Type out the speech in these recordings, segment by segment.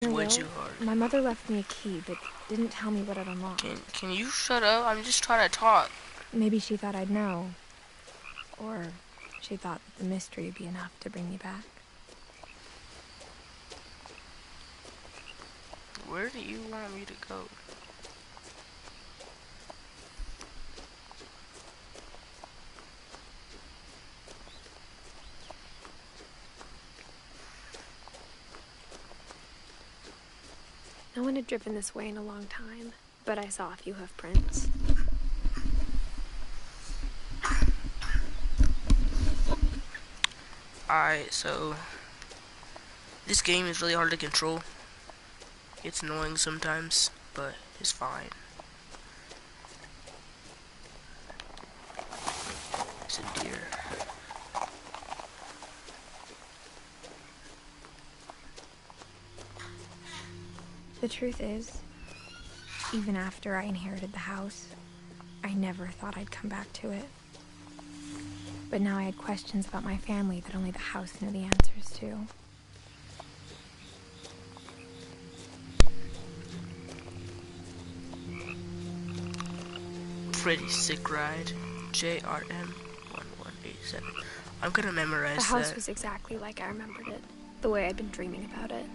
Way too hard. My mother left me a key, but didn't tell me what it unlocked. Can you shut up? I'm just trying to talk. Maybe she thought I'd know. Or she thought that the mystery would be enough to bring me back. Where do you want me to go? No one had driven this way in a long time, but I saw a few hoof prints. Alright, so this game is really hard to control. It's annoying sometimes, but it's fine. It's a deer. The truth is, even after I inherited the house, I never thought I'd come back to it. But now I had questions about my family that only the house knew the answers to. Pretty sick ride. JRM 1187. I'm gonna memorize that. The house was exactly like I remembered it, the way I'd been dreaming about it.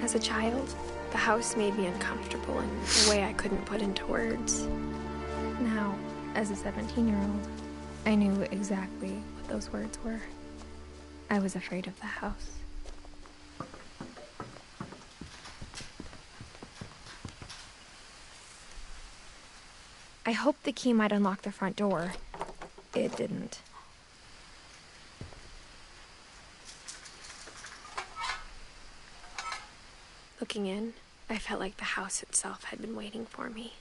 As a child, the house made me uncomfortable in a way I couldn't put into words. Now, as a 17-year-old, I knew exactly what those words were. I was afraid of the house. I hoped the key might unlock the front door. It didn't. Looking in, I felt like the house itself had been waiting for me.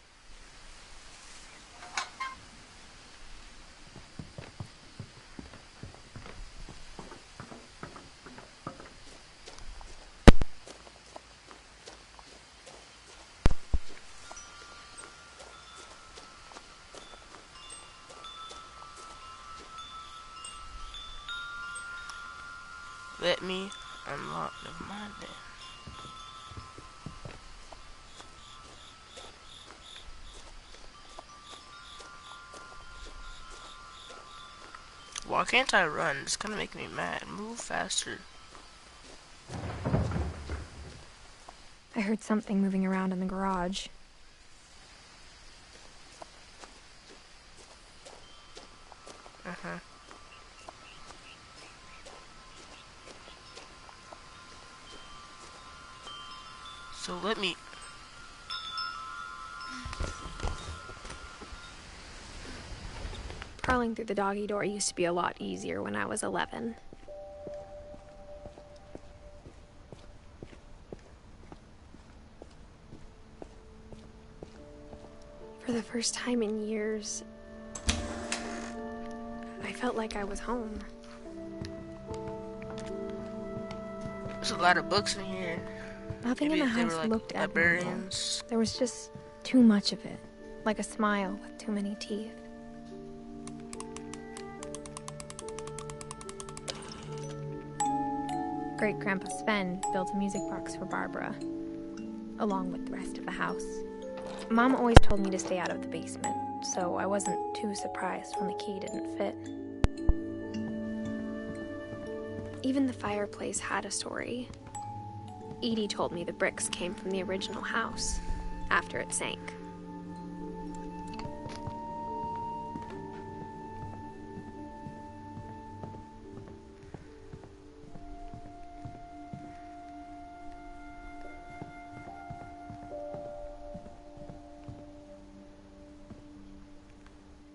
Let me unlock the mind then. Why can't I run? It's gonna make me mad. Move faster. I heard something moving around in the garage. Uh-huh. So let me... Crawling through the doggy door used to be a lot easier when I was 11. For the first time in years, I felt like I was home. There's a lot of books in here. Nothing Maybe in the they house were like looked librarians. abnormal. There was just too much of it, like a smile with too many teeth. Great-Grandpa Sven built a music box for Barbara, along with the rest of the house. Mom always told me to stay out of the basement, so I wasn't too surprised when the key didn't fit. Even the fireplace had a story. Edie told me the bricks came from the original house, after it sank.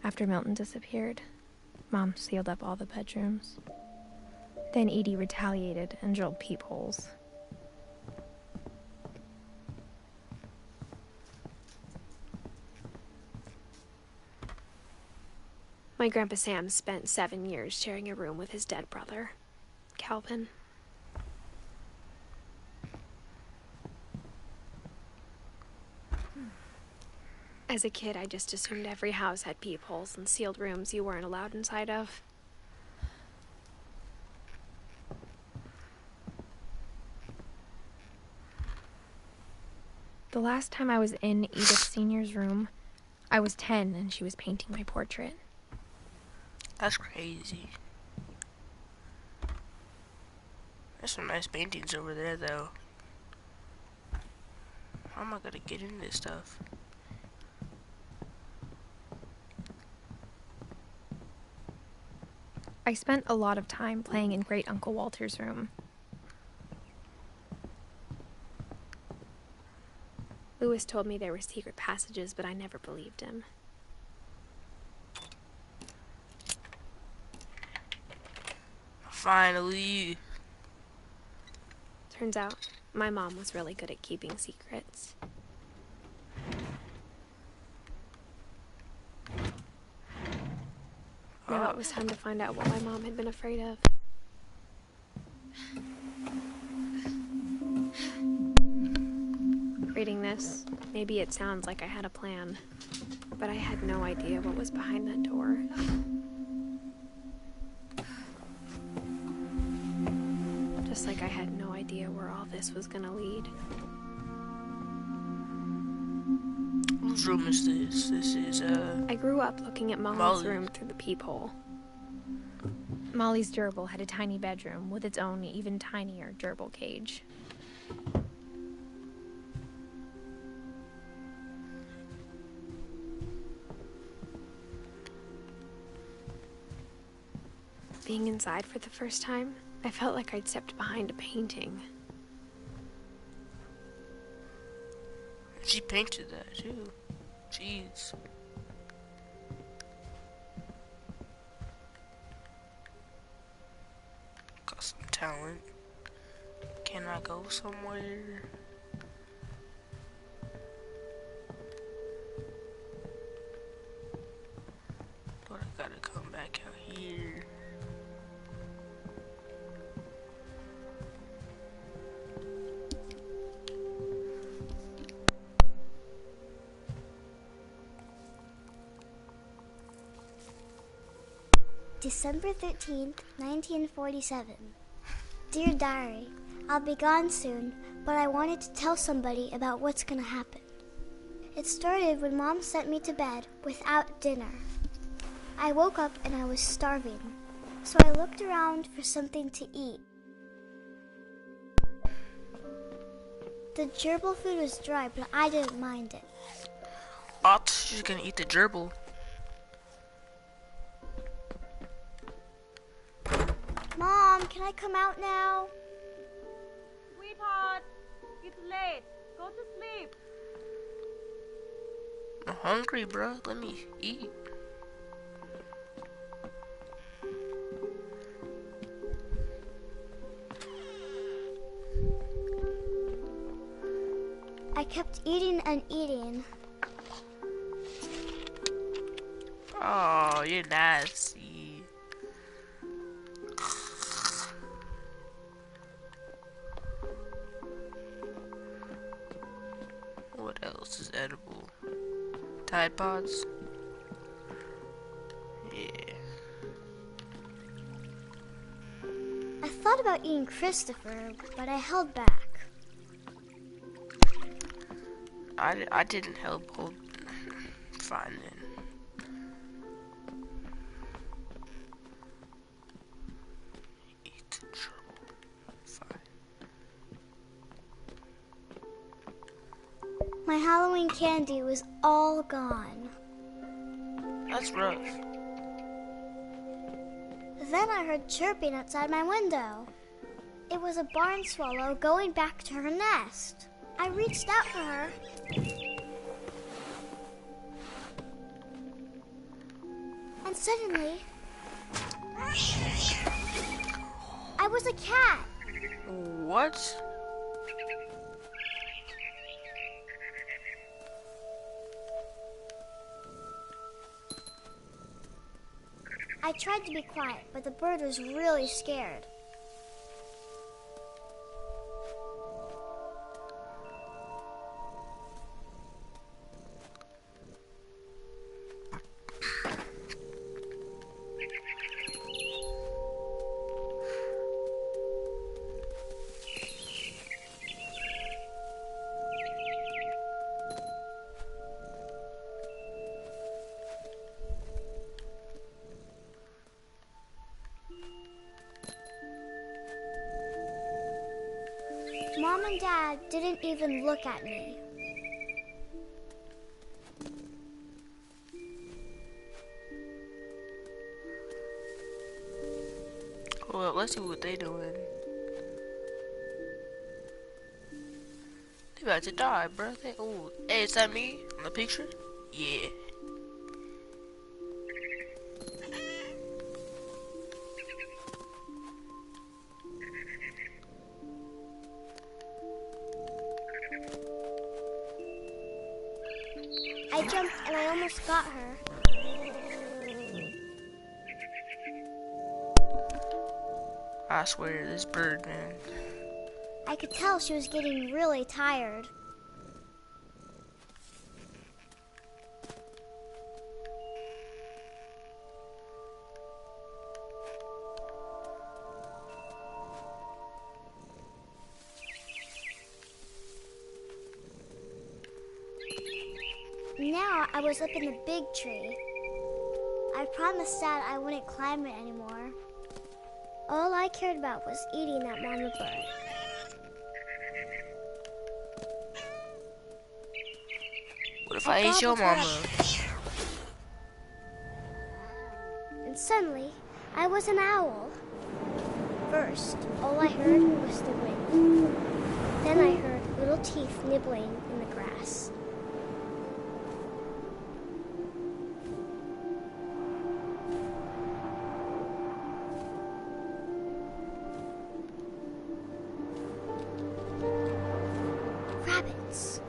After Milton disappeared, Mom sealed up all the bedrooms. Then Edie retaliated and drilled peepholes. My Grandpa Sam spent 7 years sharing a room with his dead brother, Calvin. As a kid, I just assumed every house had peepholes and sealed rooms you weren't allowed inside of. The last time I was in Edith Senior's room, I was 10 and she was painting my portrait. That's crazy. There's some nice paintings over there, though. How am I gonna get into this stuff? I spent a lot of time playing in Great Uncle Walter's room. Lewis told me there were secret passages, but I never believed him. Finally. Turns out, my mom was really good at keeping secrets. Now it was time to find out what my mom had been afraid of. Reading this, maybe it sounds like I had a plan, but I had no idea what was behind that door. Just like I had no idea where all this was gonna lead. Whose room is this? This is, I grew up looking at Molly's room through the peephole. Molly's gerbil had a tiny bedroom with its own even tinier gerbil cage. Being inside for the first time, I felt like I'd stepped behind a painting. She painted that too. Jeez. Got some talent. Can I go somewhere? But I gotta come back out here. December 13th, 1947. Dear Diary, I'll be gone soon, but I wanted to tell somebody about what's gonna happen. It started when Mom sent me to bed without dinner. I woke up and I was starving, so I looked around for something to eat. The gerbil food was dry, but I didn't mind it. Oh, she's gonna eat the gerbil. Mom, can I come out now? Sweetheart, it's late. Go to sleep. I'm hungry, bro. Let me eat. I kept eating and eating. Oh, you're nasty. What else is edible? Tide Pods? Yeah. I thought about eating Christopher, but I held back. I didn't help hold. Fine then. Eat the gerbil. Fine. My Halloween candy was all gone. That's rough. Then I heard chirping outside my window. It was a barn swallow going back to her nest. I reached out for her. And suddenly, I was a cat. What? I tried to be quiet, but the bird was really scared. Mom and Dad didn't even look at me. Well, let's see what they doing. They about to die, bro. Oh, hey, is that me on the picture? Yeah. I jumped and I almost got her. I swear, this bird, man. I could tell she was getting really tired. Now I was up in the big tree. I promised Dad I wouldn't climb it anymore. All I cared about was eating that mama bird. What if I ate your mama? And suddenly, I was an owl. First, all I heard was the wind. Then I heard little teeth nibbling in the grass. Rabbits.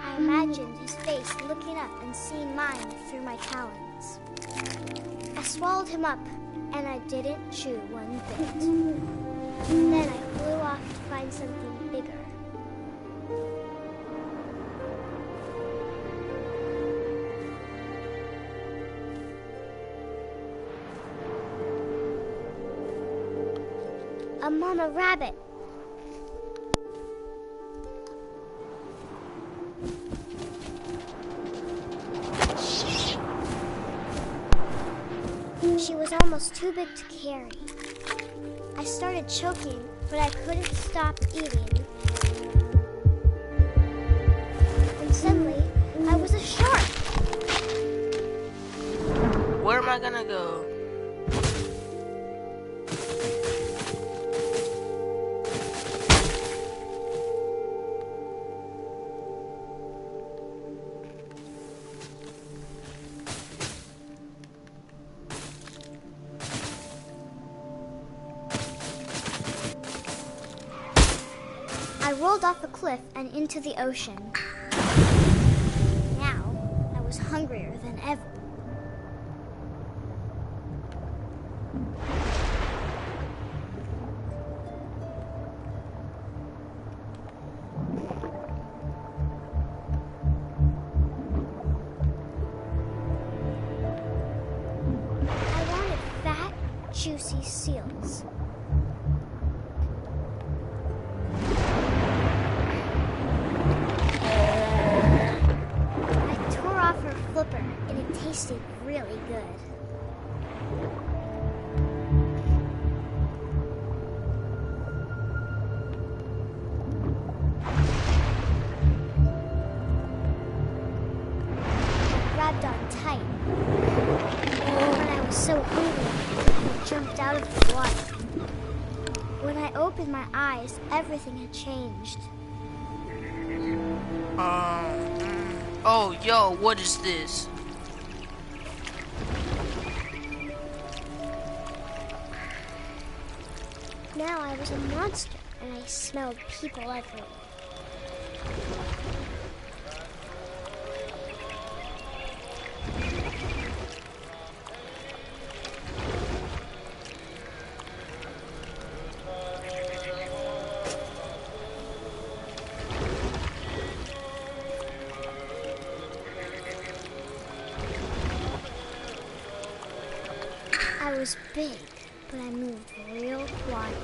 I imagined his face looking up and seeing mine through my talons. I swallowed him up, and I didn't chew one bit. Then I flew off to find something bigger. A mama rabbit. She was almost too big to carry. I started choking, but I couldn't stop eating. And suddenly, I was a shark. Where am I gonna go? I rolled off the cliff and into the ocean. Now, I was hungrier than ever. I wanted fat, juicy seals. Flipper, and it tasted really good. I grabbed on tight. When I was so hungry, I jumped out of the water. When I opened my eyes, everything had changed. Oh, yo, what is this? Now I was a monster, and I smelled people everywhere. I was big, but I moved real quiet.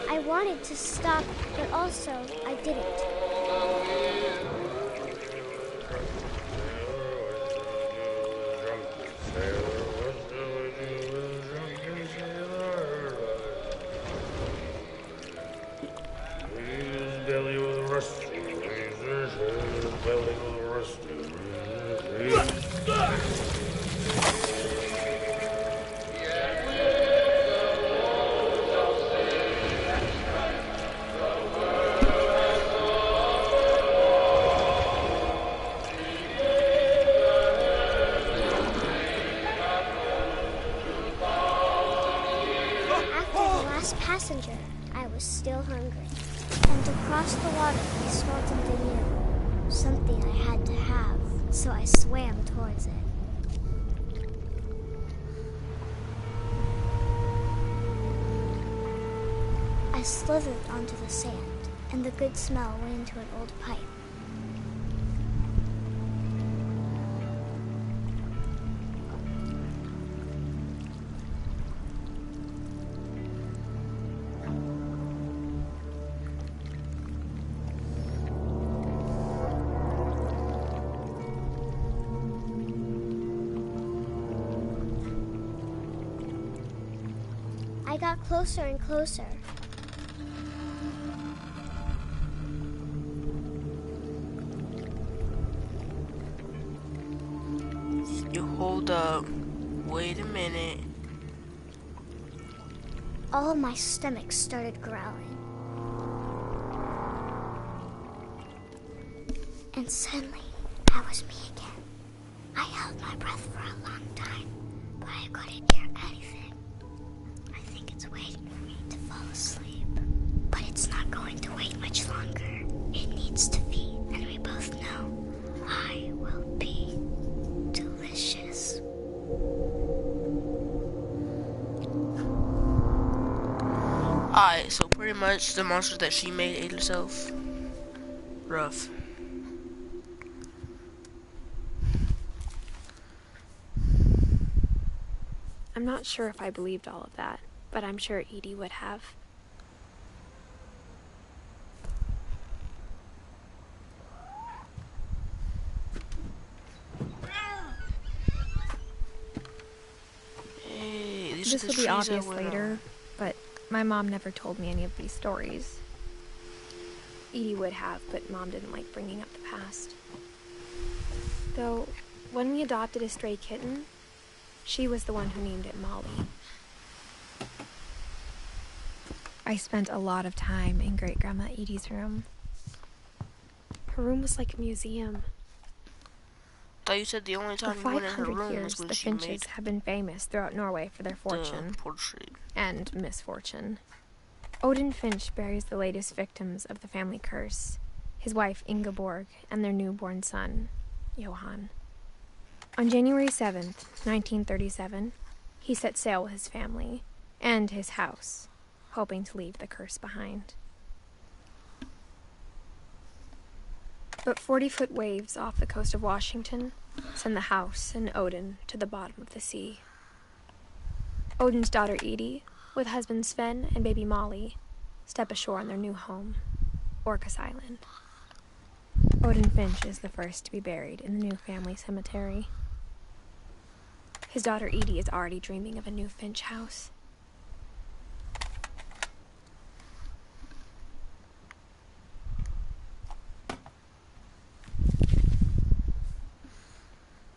I wanted to stop, but also I didn't. Passenger, I was still hungry. And to cross the water, I smelled something new. Something I had to have, so I swam towards it. I slithered onto the sand, and the good smell went into an old pipe. I got closer and closer. You hold up. Wait a minute. All of my stomach started growling. And suddenly, I was me again. I held my breath for a long time, but I couldn't hear anything. I think it's waiting for me to fall asleep. But it's not going to wait much longer. It needs to feed, and we both know I will be delicious. Alright, so pretty much the monster that she made ate herself. Rough. I'm not sure if I believed all of that, but I'm sure Edie would have. Hey, This will be obvious later, but my mom never told me any of these stories. Edie would have, but Mom didn't like bringing up the past. Though, when we adopted a stray kitten, she was the one who named it Molly. I spent a lot of time in Great-Grandma Edie's room. Her room was like a museum. I thought you said the only For time you went in her 500 room years, was when the she Finches made have been famous throughout Norway for their fortune the portrait. and misfortune. Odin Finch buries the latest victims of the family curse, his wife Ingeborg and their newborn son, Johan. On January 7th, 1937, he set sail with his family and his house, hoping to leave the curse behind. But 40-foot waves off the coast of Washington send the house and Odin to the bottom of the sea. Odin's daughter Edie, with husband Sven and baby Molly, step ashore on their new home, Orcas Island. Odin Finch is the first to be buried in the new family cemetery. His daughter Edie is already dreaming of a new Finch house.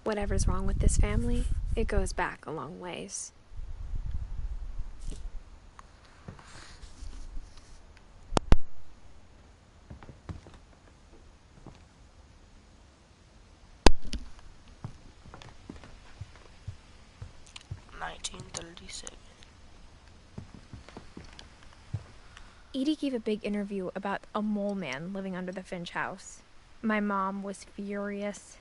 Whatever's wrong with this family, it goes back a long ways. Edie gave a big interview about a mole man living under the Finch house. My mom was furious.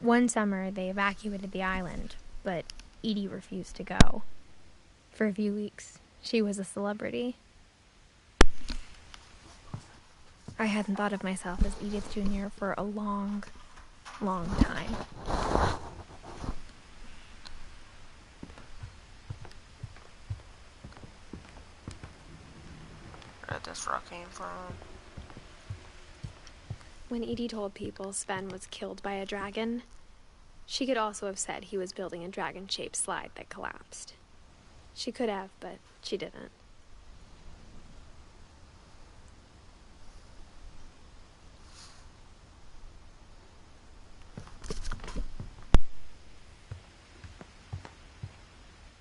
One summer, they evacuated the island, but Edie refused to go. For a few weeks, she was a celebrity. I hadn't thought of myself as Edith Jr. for a long, long time. Where this rock came from. When Edie told people Sven was killed by a dragon, she could also have said he was building a dragon-shaped slide that collapsed. She could have, but she didn't.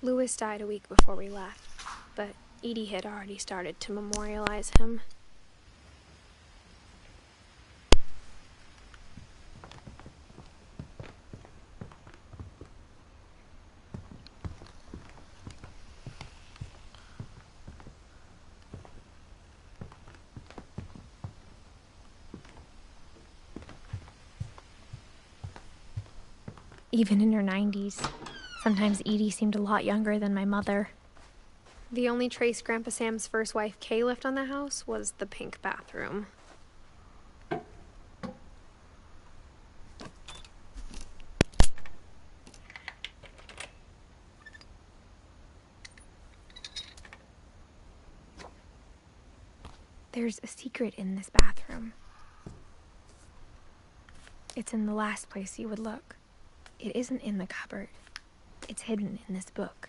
Louis died a week before we left, but Edie had already started to memorialize him. Even in her 90s, sometimes Edie seemed a lot younger than my mother. The only trace Grandpa Sam's first wife, Kay, left on the house was the pink bathroom. There's a secret in this bathroom. It's in the last place you would look. It isn't in the cupboard. It's hidden in this book.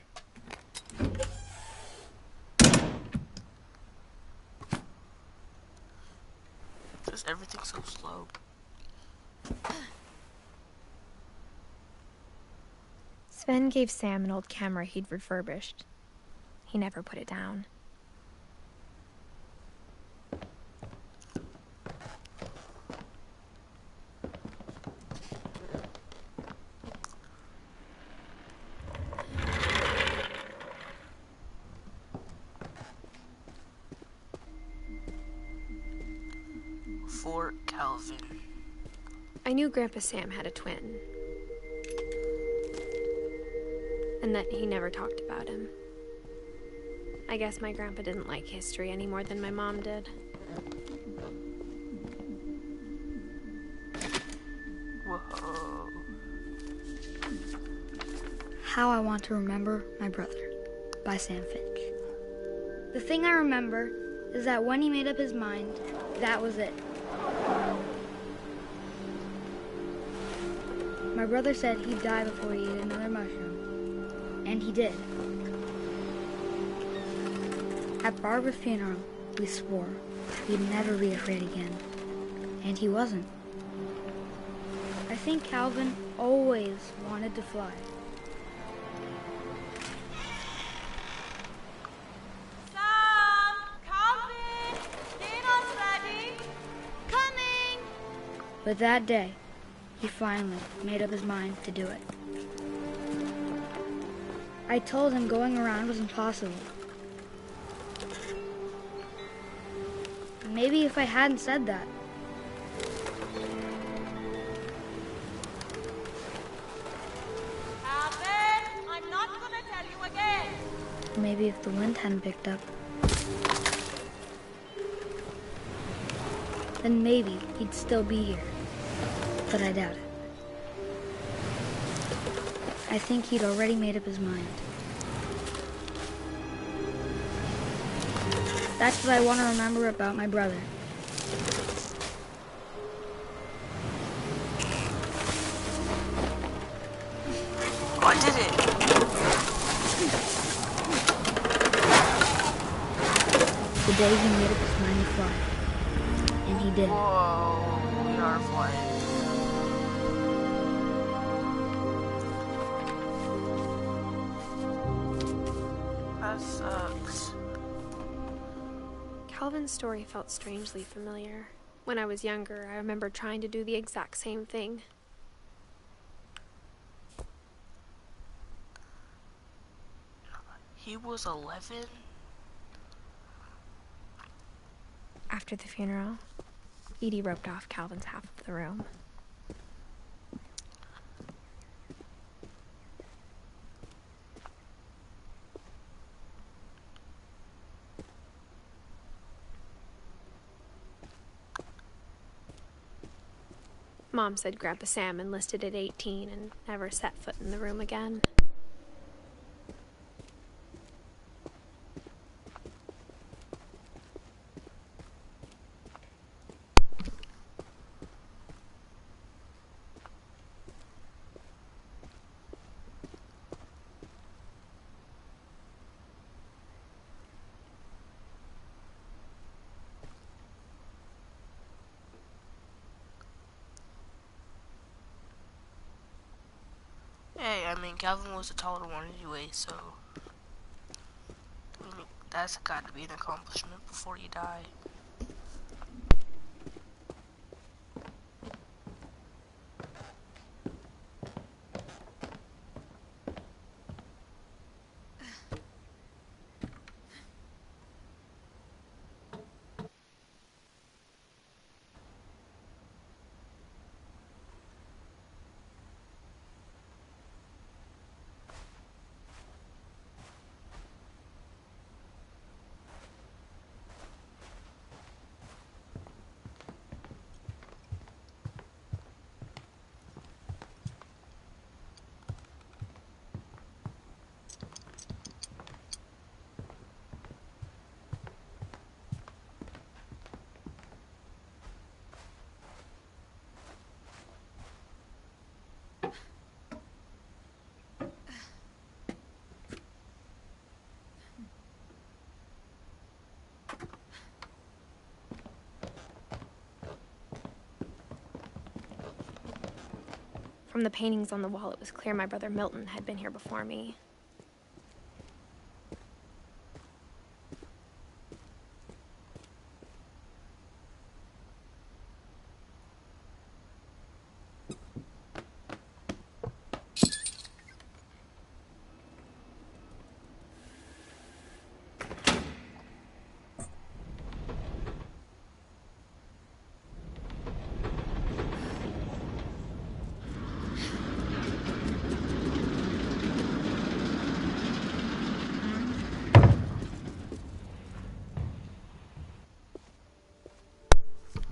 Just everything's so slow. Sven gave Sam an old camera he'd refurbished. He never put it down. Fort Calvin. I knew Grandpa Sam had a twin. And that he never talked about him. I guess my grandpa didn't like history any more than my mom did. Whoa. How I Want to Remember My Brother by Sam Finch. The thing I remember is that when he made up his mind, that was it. My brother said he'd die before he ate another mushroom. And he did. At Barbara's funeral, we swore we'd never be afraid again. And he wasn't. I think Calvin always wanted to fly. Sam! Calvin! Dinner's ready! Coming! But that day, he finally made up his mind to do it. I told him going around was impossible. Maybe if I hadn't said that. Calvin, I'm not gonna tell you again. Maybe if the wind hadn't picked up. Then maybe he'd still be here. But I doubt it. I think he'd already made up his mind. That's what I want to remember about my brother. Oh, I did it! The day he made up his mind to fly. And he did. Whoa, we are flying. That sucks. Calvin's story felt strangely familiar. When I was younger, I remember trying to do the exact same thing. He was 11? After the funeral, Edie roped off Calvin's half of the room. Mom said Grandpa Sam enlisted at 18 and never set foot in the room again. Hey, I mean, Calvin was the taller one anyway, so I mean, that's got to be an accomplishment before you die. From the paintings on the wall, it was clear my brother Milton had been here before me.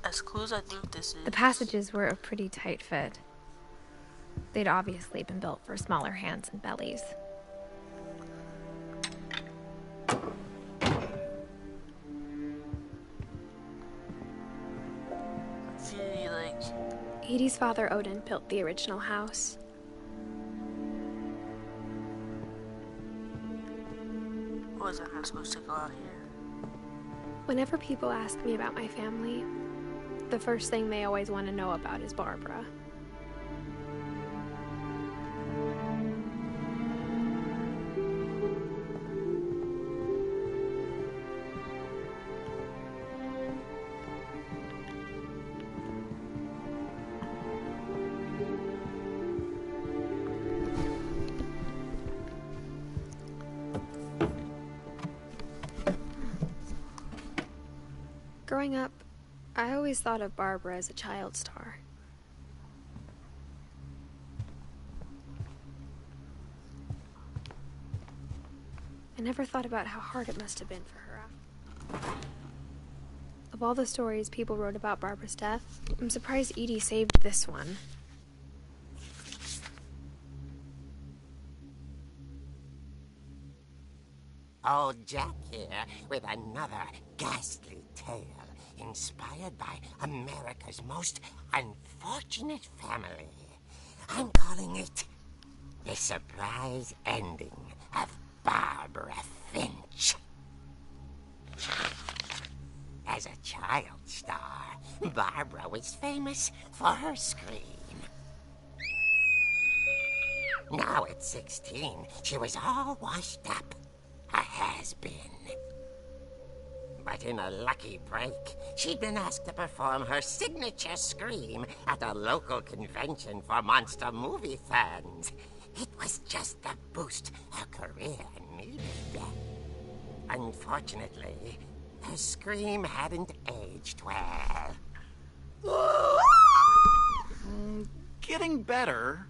As cool as I think this is, The passages were a pretty tight fit. They'd obviously been built for smaller hands and bellies. see, like, Edie's father, Odin, built the original house. was I not supposed to go out here? Whenever people ask me about my family, the first thing they always want to know about is Barbara. Growing up, I always thought of Barbara as a child star. I never thought about how hard it must have been for her. Of all the stories people wrote about Barbara's death, I'm surprised Edie saved this one. Old Jack here with another ghastly tale inspired by America's most unfortunate family. I'm calling it The Surprise Ending of Barbara Finch. As a child star, Barbara was famous for her scream. Now at 16, she was all washed up. A has-been. But in a lucky break, she'd been asked to perform her signature scream at a local convention for monster movie fans. It was just the boost her career needed. Unfortunately, her scream hadn't aged well. Getting better.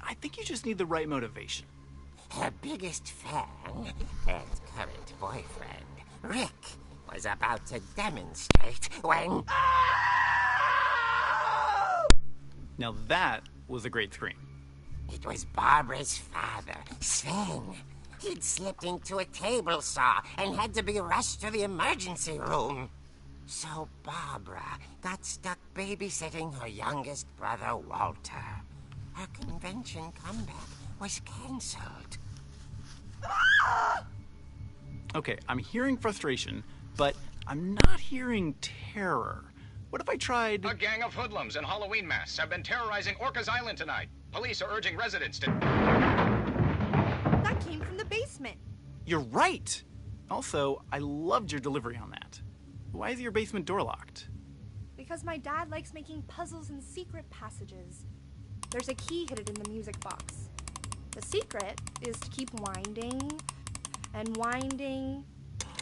I think you just need the right motivation. Her biggest fan and current boyfriend, Rick, was about to demonstrate when... Now that was a great scream. It was Barbara's father, Sven. He'd slipped into a table saw and had to be rushed to the emergency room. So Barbara got stuck babysitting her youngest brother, Walter. Her convention comeback was cancelled. Okay, I'm hearing frustration, but I'm not hearing terror. What if I tried... A gang of hoodlums in Halloween masks have been terrorizing Orcas Island tonight. Police are urging residents to... That came from the basement. You're right! Also, I loved your delivery on that. Why is your basement door locked? Because my dad likes making puzzles and secret passages. There's a key hidden in the music box. The secret is to keep winding and winding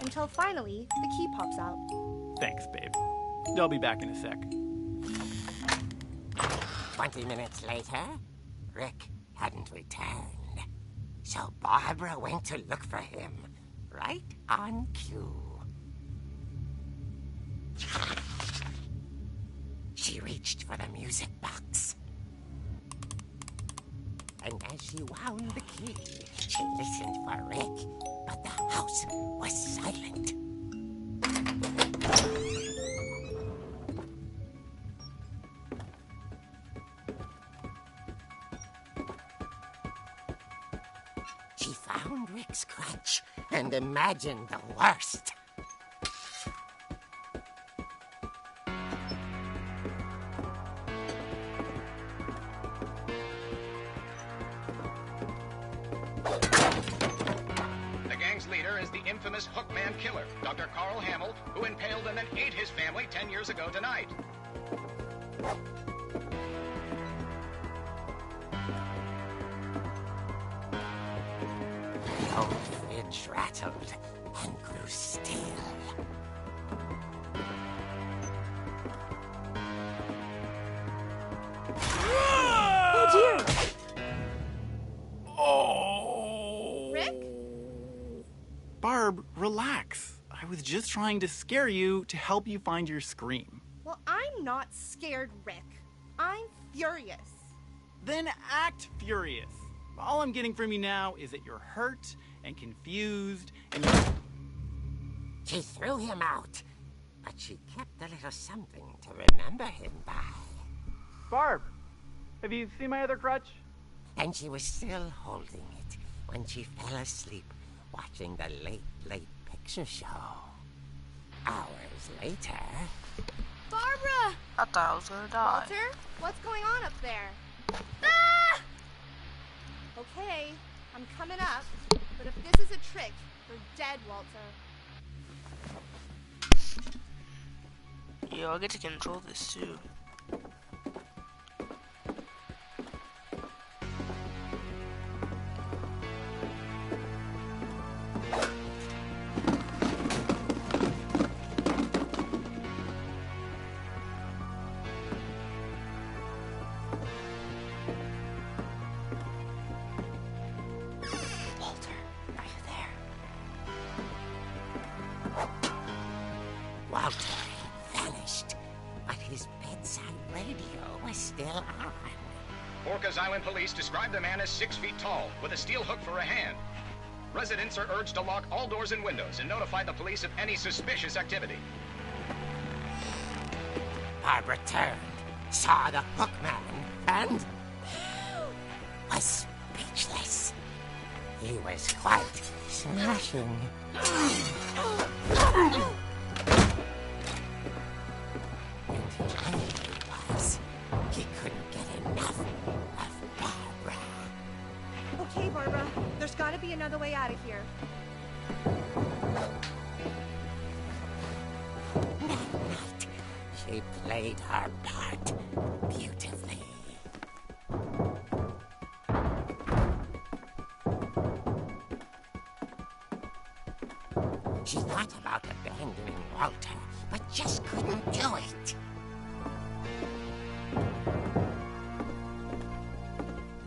until finally the key pops out. Thanks, babe. I'll be back in a sec. 20 minutes later, Rick hadn't returned. So Barbara went to look for him, right on cue. She reached for the music box. And as she wound the key, she listened for Rick, but the house was silent. She found Rick's crutch and imagined the worst. The gang's leader is the infamous Hookman killer, Dr. Carl Hamill, who impaled and then ate his family 10 years ago tonight. The old fridge rattled and grew still. Oh dear! Oh! Rick? Barb, relax. I was just trying to scare you to help you find your scream. Well, I'm not scared, Rick. I'm furious. Then act furious. All I'm getting from you now is that you're hurt and confused and She threw him out, but she kept a little something to remember him by. Barb, have you seen my other crutch? And she was still holding it when she fell asleep watching the late picture show. Hours later... Barbara! I thought I was gonna die. Walter? What's going on up there? Ah! Okay, I'm coming up, but if this is a trick, you're dead, Walter. Yo, I get to control this too. Walter, are you there? Walter vanished, but his bedside radio was still on. Orcas Island police describe the man as 6 feet tall, with a steel hook for a hand. Residents are urged to lock all doors and windows and notify the police of any suspicious activity. Barbara turned, saw the hookman, and was speechless. He was quite smashing. And he angry was. He couldn't get enough of Barbara. Okay, Barbara, there's gotta be another way out of here. That night, she played her part beautifully. She thought about abandoning Walter, but just couldn't do it.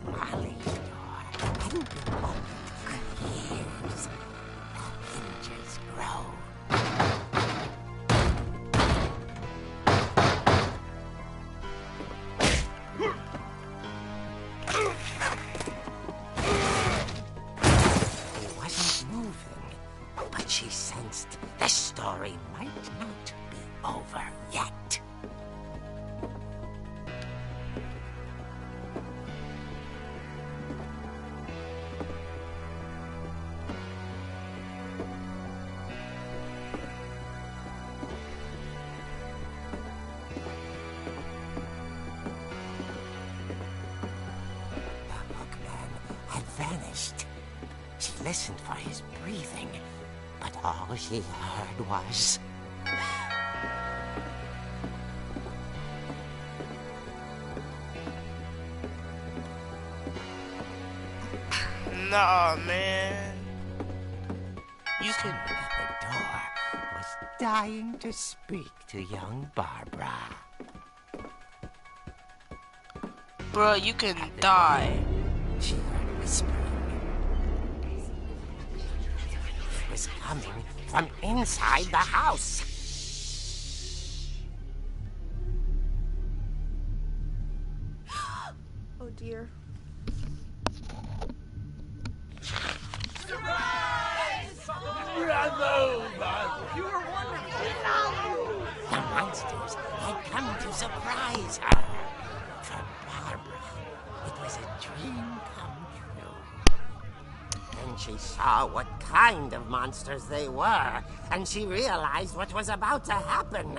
Molly's door hadn't been opened for years. The hinges grow. listened for his breathing, but all she heard was... Nah, man. You can... At the door was dying to speak to young Barbara. Bruh, you can die. She heard whispering. It was coming from inside the house. Oh dear. The monsters had come to surprise her. For Barbara, it was a dream come true. Then she saw what kind of monsters they were, and she realized what was about to happen.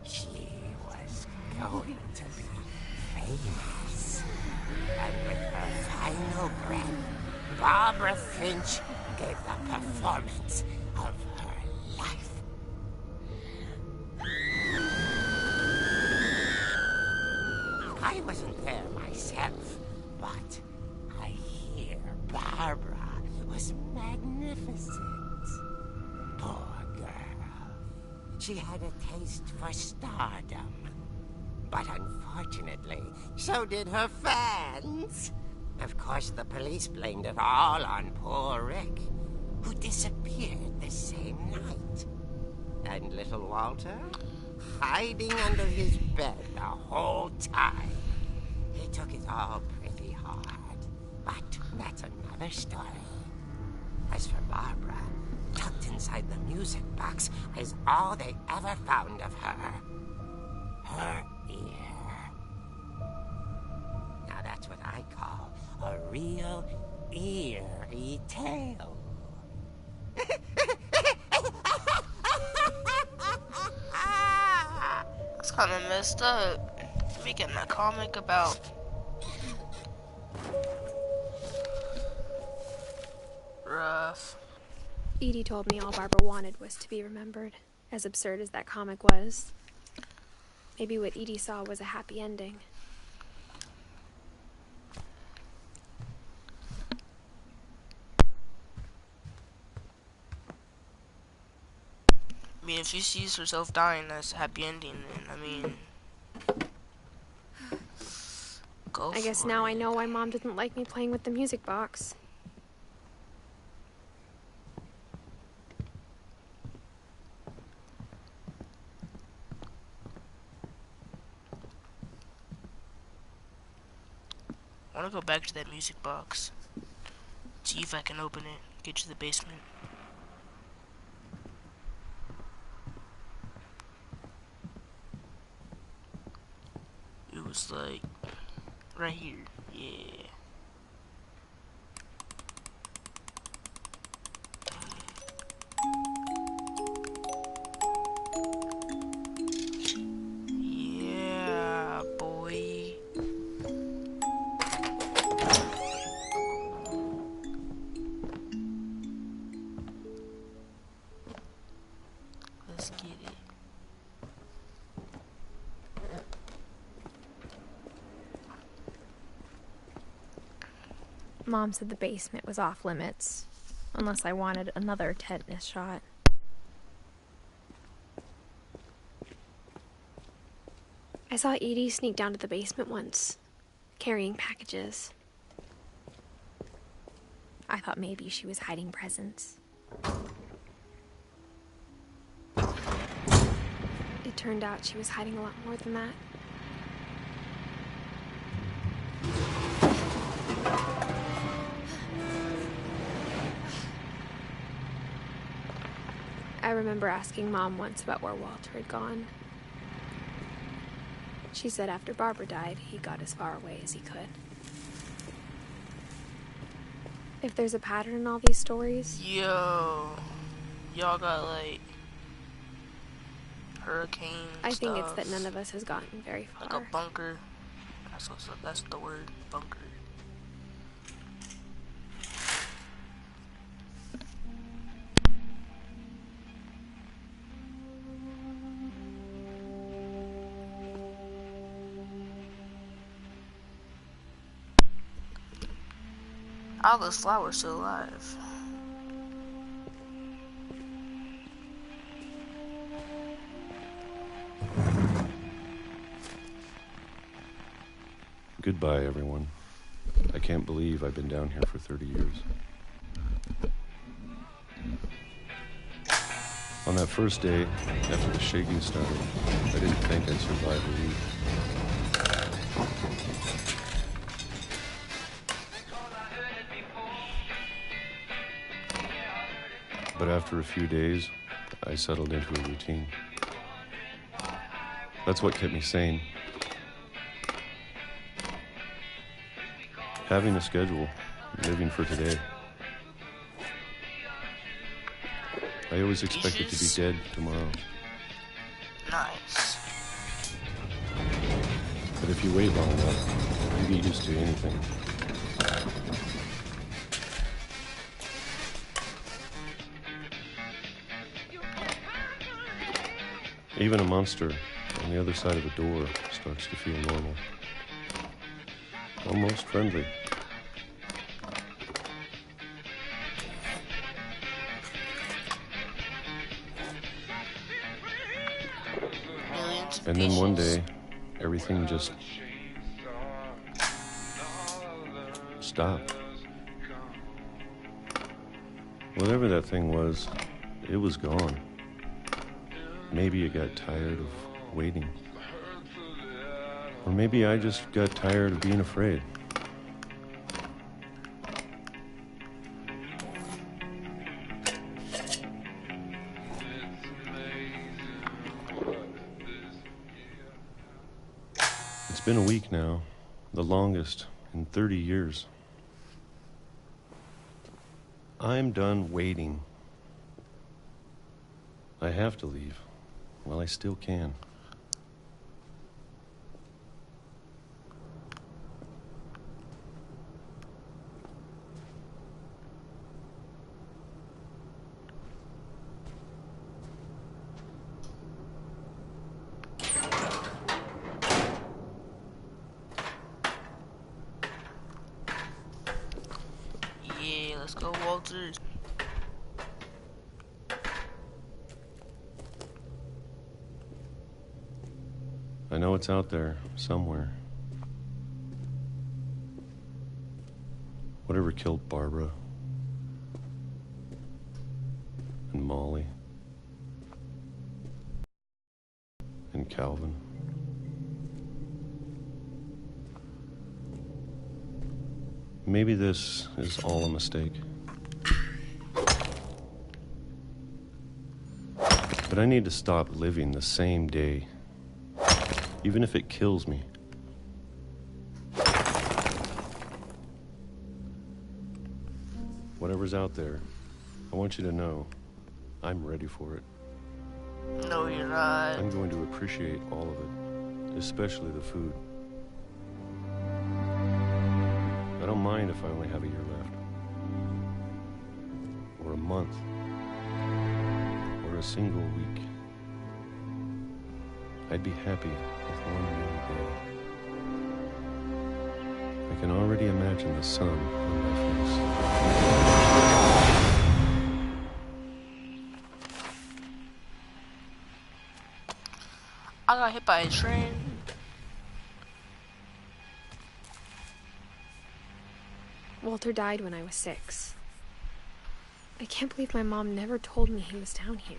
She was going to be famous. And with her final breath, Barbara Finch gave the performance of her life. I wasn't there myself, but I hear Barbara was magnificent. Poor girl. She had a taste for stardom. But unfortunately, so did her fans. Of course, the police blamed it all on poor Rick, who disappeared the same night. And little Walter? Hiding under his bed the whole time. He took it all pretty hard, but that's another story. As for Barbara, tucked inside the music box is all they ever found of her. Her ear. Now that's what I call a real eerie tale. That's kind of messed up. Making a comic about... rough. Edie told me all Barbara wanted was to be remembered, as absurd as that comic was. Maybe what Edie saw was a happy ending. I mean, if she sees herself dying, that's a happy ending, then, I mean... go I guess for now it. I know why Mom didn't like me playing with the music box. I want to go back to that music box. See if I can open it. Get to the basement. It was like right here. Yeah. Yeah, boy. Let's get it. Mom said the basement was off limits, unless I wanted another tetanus shot. I saw Edie sneak down to the basement once, carrying packages. I thought maybe she was hiding presents. It turned out she was hiding a lot more than that. I remember asking Mom once about where Walter had gone. She said after Barbara died, he got as far away as he could. If there's a pattern in all these stories... Yo. Y'all got, like, hurricane I think stuff. it's that none of us has gotten very far. Like a bunker. That's the word, bunker. All those flowers still alive. Goodbye, everyone. I can't believe I've been down here for 30 years. On that first day, after the shaking started, I didn't think I'd survive a week. But after a few days, I settled into a routine. That's what kept me sane. Having a schedule, living for today. I always expected to be dead tomorrow. Nice. But if you wait long enough, you get used to anything. Even a monster on the other side of a door starts to feel normal. Almost friendly. And then one day, everything just stopped. Whatever that thing was, it was gone. Maybe it got tired of waiting. Or maybe I just got tired of being afraid. It's been a week now, the longest in 30 years. I'm done waiting. I have to leave while I still can. Yeah, let's go, Walter. I know it's out there, somewhere. Whatever killed Barbara and Molly and Calvin. Maybe this is all a mistake. But I need to stop living the same day, even if it kills me. Whatever's out there, I want you to know I'm ready for it. No, you're not. I'm going to appreciate all of it, especially the food. I don't mind if I only have a year left, or a month, or a single week. I'd be happy with one more day. I can already imagine the sun on my face. I got hit by a train. Walter died when I was 6. I can't believe my mom never told me he was down here.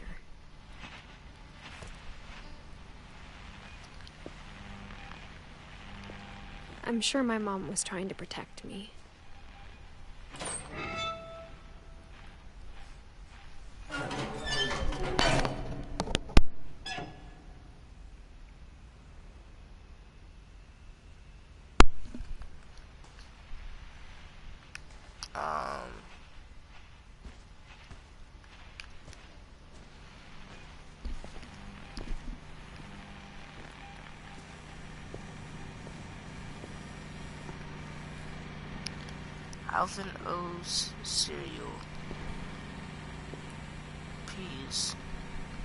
I'm sure my mom was trying to protect me. Alvin O's cereal. Peas.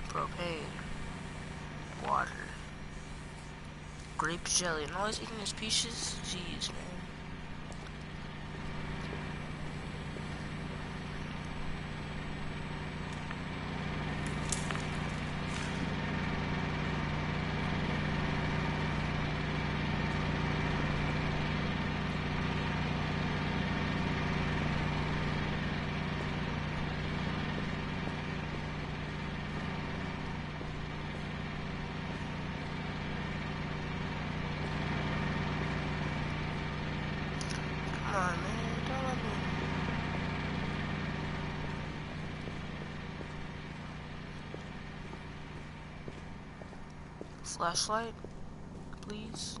Propane. Water. Grape jelly. And all he's eating is peaches? Jeez, man. Come on, man. Don't let me. Flashlight, please.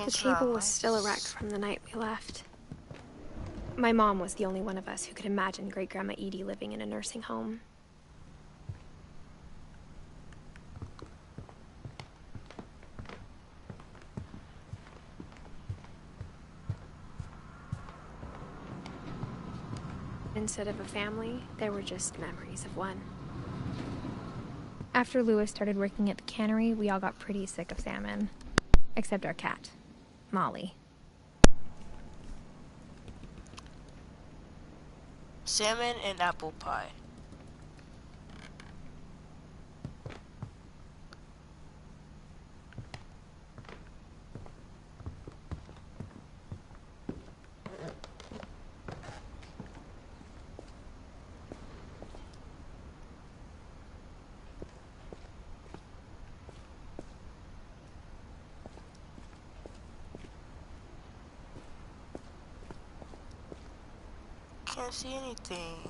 The table was still erect from the night we left. My mom was the only one of us who could imagine Great-Grandma Edie living in a nursing home. Instead of a family, there were just memories of one. After Lewis started working at the cannery, we all got pretty sick of salmon. Except our cat, Molly. Salmon and apple pie. Can't see anything.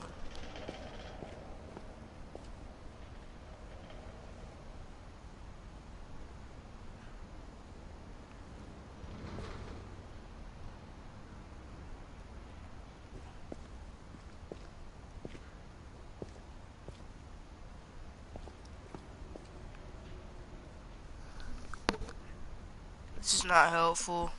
This is not helpful.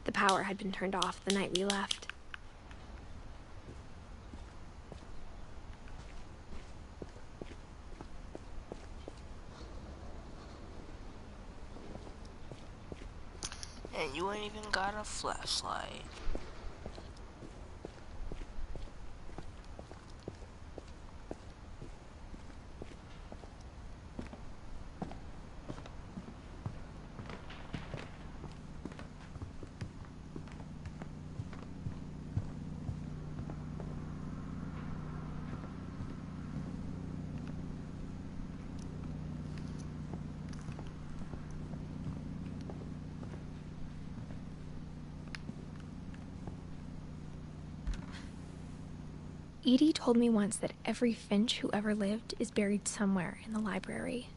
The power had been turned off the night we left. And you ain't even got a flashlight. Edie told me once that every Finch who ever lived is buried somewhere in the library.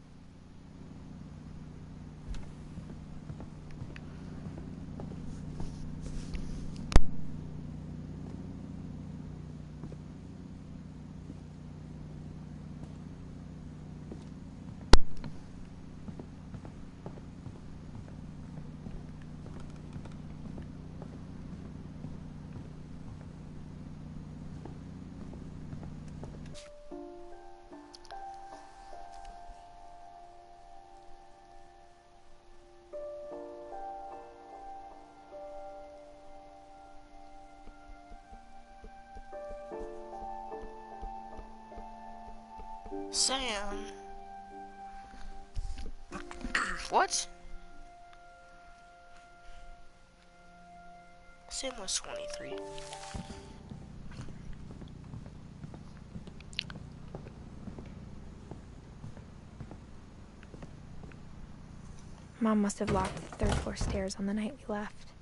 Sam. What? Sam was 23. Mom must have locked the third floor stairs on the night we left.